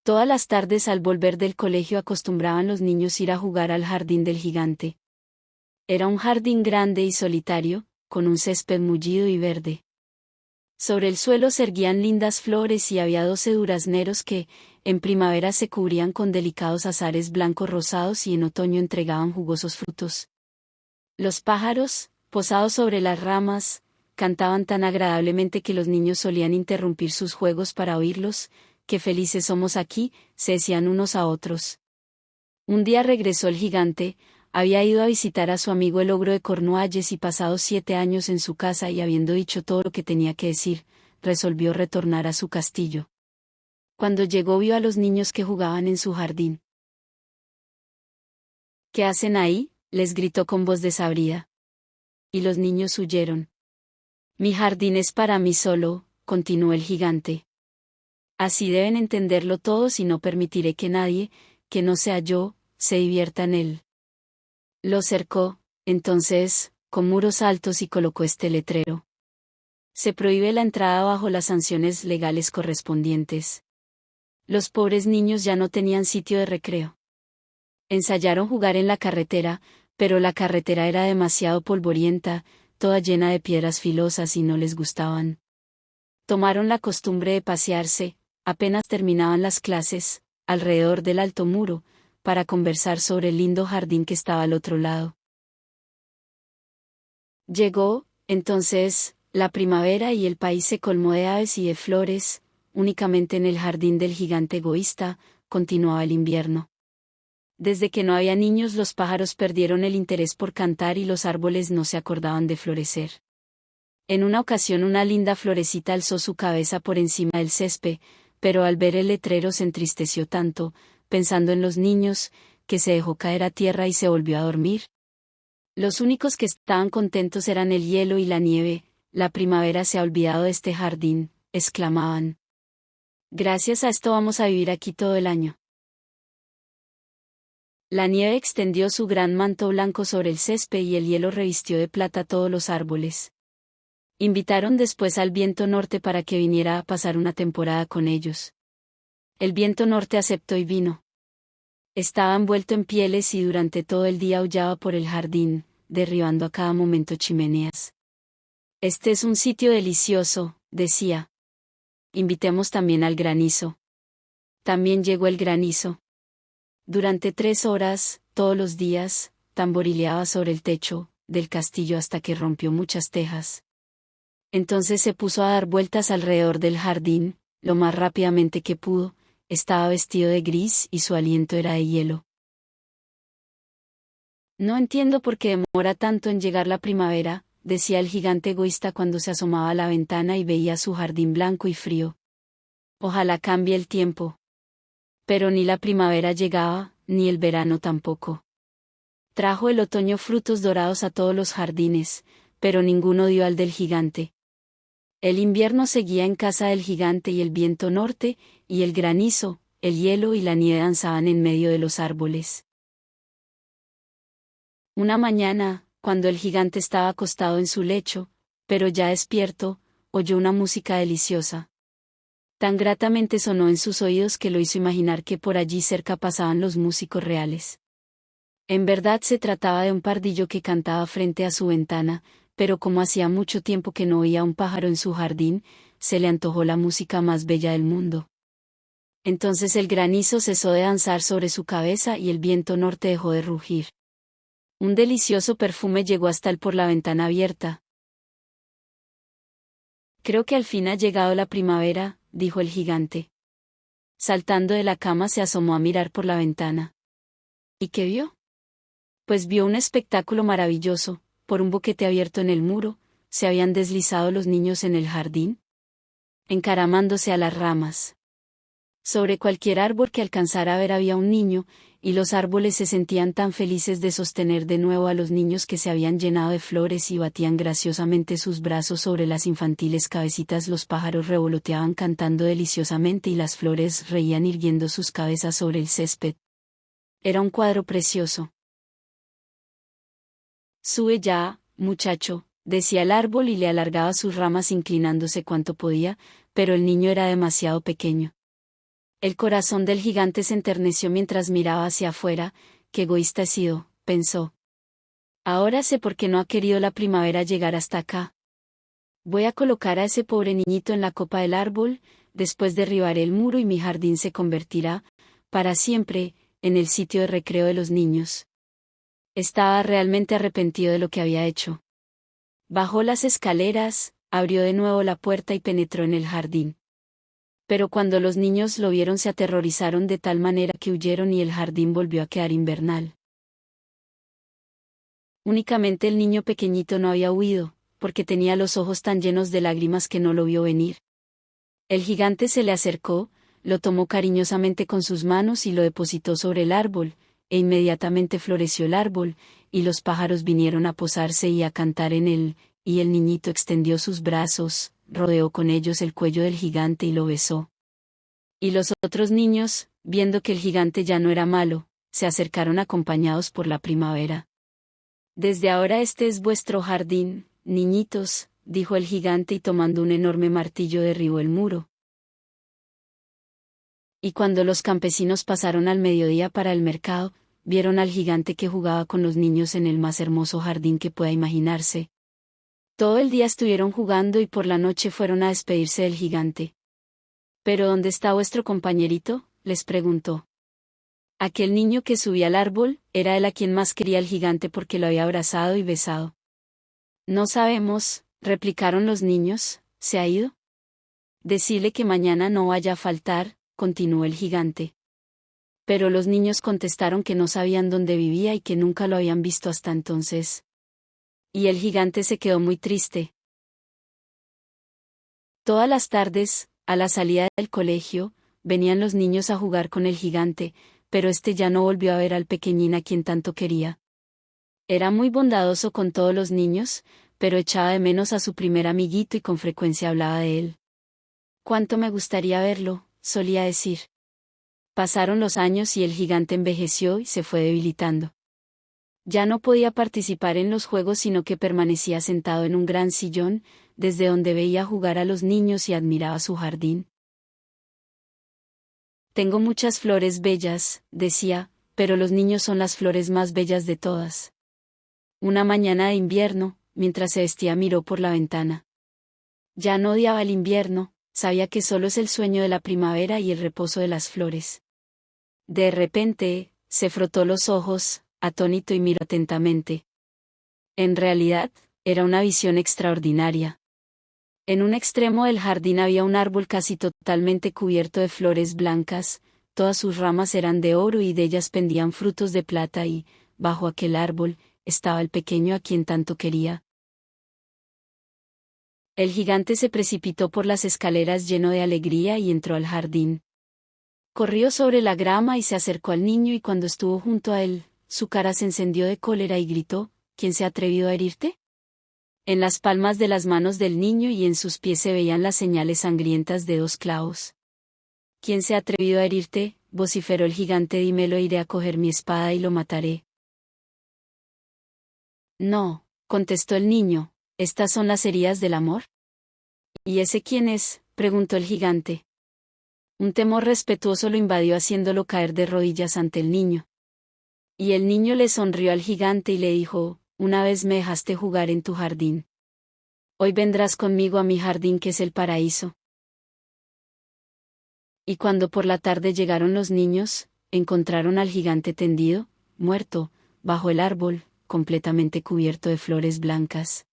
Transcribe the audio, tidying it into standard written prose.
Todas las tardes al volver del colegio acostumbraban los niños ir a jugar al jardín del gigante. Era un jardín grande y solitario, con un césped mullido y verde. Sobre el suelo se erguían lindas flores y había 12 durazneros que, en primavera se cubrían con delicados azares blancos rosados y en otoño entregaban jugosos frutos. Los pájaros, posados sobre las ramas, cantaban tan agradablemente que los niños solían interrumpir sus juegos para oírlos. «Qué felices somos aquí», se decían unos a otros. Un día regresó el gigante, había ido a visitar a su amigo el ogro de Cornualles y pasados 7 años en su casa y habiendo dicho todo lo que tenía que decir, resolvió retornar a su castillo. Cuando llegó vio a los niños que jugaban en su jardín. «¿Qué hacen ahí?», les gritó con voz desabrida. Y los niños huyeron. «Mi jardín es para mí solo», continuó el gigante. «Así deben entenderlo todos y no permitiré que nadie, que no sea yo, se divierta en él». Lo cercó, entonces, con muros altos y colocó este letrero: «Se prohíbe la entrada bajo las sanciones legales correspondientes». Los pobres niños ya no tenían sitio de recreo. Ensayaron jugar en la carretera, pero la carretera era demasiado polvorienta, toda llena de piedras filosas y no les gustaban. Tomaron la costumbre de pasearse, apenas terminaban las clases, alrededor del alto muro, para conversar sobre el lindo jardín que estaba al otro lado. Llegó, entonces, la primavera y el país se colmó de aves y de flores. Únicamente en el jardín del gigante egoísta, continuaba el invierno. Desde que no había niños los pájaros perdieron el interés por cantar y los árboles no se acordaban de florecer. En una ocasión una linda florecita alzó su cabeza por encima del césped, pero al ver el letrero se entristeció tanto, pensando en los niños, que se dejó caer a tierra y se volvió a dormir. Los únicos que estaban contentos eran el hielo y la nieve. «La primavera se ha olvidado de este jardín», exclamaban. «Gracias a esto vamos a vivir aquí todo el año». La nieve extendió su gran manto blanco sobre el césped y el hielo revistió de plata todos los árboles. Invitaron después al viento norte para que viniera a pasar una temporada con ellos. El viento norte aceptó y vino. Estaba envuelto en pieles y durante todo el día aullaba por el jardín, derribando a cada momento chimeneas. «Este es un sitio delicioso», decía. «Invitemos también al granizo». También llegó el granizo. Durante 3 horas, todos los días, tamborileaba sobre el techo del castillo hasta que rompió muchas tejas. Entonces se puso a dar vueltas alrededor del jardín, lo más rápidamente que pudo. Estaba vestido de gris y su aliento era de hielo. «No entiendo por qué demora tanto en llegar la primavera», decía el gigante egoísta cuando se asomaba a la ventana y veía su jardín blanco y frío. «Ojalá cambie el tiempo». Pero ni la primavera llegaba, ni el verano tampoco. Trajo el otoño frutos dorados a todos los jardines, pero ninguno dio al del gigante. El invierno seguía en casa del gigante y el viento norte, y el granizo, el hielo y la nieve danzaban en medio de los árboles. Una mañana, cuando el gigante estaba acostado en su lecho, pero ya despierto, oyó una música deliciosa. Tan gratamente sonó en sus oídos que lo hizo imaginar que por allí cerca pasaban los músicos reales. En verdad se trataba de un pardillo que cantaba frente a su ventana, pero como hacía mucho tiempo que no oía un pájaro en su jardín, se le antojó la música más bella del mundo. Entonces el granizo cesó de danzar sobre su cabeza y el viento norte dejó de rugir. Un delicioso perfume llegó hasta él por la ventana abierta. «Creo que al fin ha llegado la primavera», dijo el gigante. Saltando de la cama se asomó a mirar por la ventana. ¿Y qué vio? Pues vio un espectáculo maravilloso. Por un boquete abierto en el muro, se habían deslizado los niños en el jardín, encaramándose a las ramas. Sobre cualquier árbol que alcanzara a ver había un niño, y los árboles se sentían tan felices de sostener de nuevo a los niños que se habían llenado de flores y batían graciosamente sus brazos sobre las infantiles cabecitas. Los pájaros revoloteaban cantando deliciosamente y las flores reían irguiendo sus cabezas sobre el césped. Era un cuadro precioso. «Sube ya, muchacho», decía el árbol y le alargaba sus ramas inclinándose cuanto podía, pero el niño era demasiado pequeño. El corazón del gigante se enterneció mientras miraba hacia afuera. Qué egoísta he sido, pensó. Ahora sé por qué no ha querido la primavera llegar hasta acá. Voy a colocar a ese pobre niñito en la copa del árbol, después derribaré el muro y mi jardín se convertirá, para siempre, en el sitio de recreo de los niños. Estaba realmente arrepentido de lo que había hecho. Bajó las escaleras, abrió de nuevo la puerta y penetró en el jardín. Pero cuando los niños lo vieron se aterrorizaron de tal manera que huyeron y el jardín volvió a quedar invernal. Únicamente el niño pequeñito no había huido, porque tenía los ojos tan llenos de lágrimas que no lo vio venir. El gigante se le acercó, lo tomó cariñosamente con sus manos y lo depositó sobre el árbol, e inmediatamente floreció el árbol, y los pájaros vinieron a posarse y a cantar en él, y el niñito extendió sus brazos, rodeó con ellos el cuello del gigante y lo besó. Y los otros niños, viendo que el gigante ya no era malo, se acercaron acompañados por la primavera. Desde ahora este es vuestro jardín, niñitos, dijo el gigante y tomando un enorme martillo derribó el muro. Y cuando los campesinos pasaron al mediodía para el mercado, vieron al gigante que jugaba con los niños en el más hermoso jardín que pueda imaginarse. Todo el día estuvieron jugando y por la noche fueron a despedirse del gigante. ¿Pero dónde está vuestro compañerito?, les preguntó. Aquel niño que subía al árbol, era él a quien más quería el gigante porque lo había abrazado y besado. No sabemos, replicaron los niños, ¿se ha ido? Decile que mañana no vaya a faltar, continuó el gigante. Pero los niños contestaron que no sabían dónde vivía y que nunca lo habían visto hasta entonces. Y el gigante se quedó muy triste. Todas las tardes, a la salida del colegio, venían los niños a jugar con el gigante, pero este ya no volvió a ver al pequeñín a quien tanto quería. Era muy bondadoso con todos los niños, pero echaba de menos a su primer amiguito y con frecuencia hablaba de él. «Cuánto me gustaría verlo», solía decir. Pasaron los años y el gigante envejeció y se fue debilitando. Ya no podía participar en los juegos sino que permanecía sentado en un gran sillón, desde donde veía jugar a los niños y admiraba su jardín. Tengo muchas flores bellas, decía, pero los niños son las flores más bellas de todas. Una mañana de invierno, mientras se vestía miró por la ventana. Ya no odiaba el invierno, sabía que solo es el sueño de la primavera y el reposo de las flores. De repente, se frotó los ojos, atónito y miró atentamente. En realidad, era una visión extraordinaria. En un extremo del jardín había un árbol casi totalmente cubierto de flores blancas, todas sus ramas eran de oro y de ellas pendían frutos de plata y, bajo aquel árbol, estaba el pequeño a quien tanto quería. El gigante se precipitó por las escaleras lleno de alegría y entró al jardín. Corrió sobre la grama y se acercó al niño y cuando estuvo junto a él, su cara se encendió de cólera y gritó, ¿quién se ha atrevido a herirte? En las palmas de las manos del niño y en sus pies se veían las señales sangrientas de 2 clavos. ¿Quién se ha atrevido a herirte?, vociferó el gigante, dímelo, iré a coger mi espada y lo mataré. No, contestó el niño, ¿estas son las heridas del amor? ¿Y ese quién es?, preguntó el gigante. Un temor respetuoso lo invadió haciéndolo caer de rodillas ante el niño. Y el niño le sonrió al gigante y le dijo, una vez me dejaste jugar en tu jardín. Hoy vendrás conmigo a mi jardín que es el paraíso. Y cuando por la tarde llegaron los niños, encontraron al gigante tendido, muerto, bajo el árbol, completamente cubierto de flores blancas.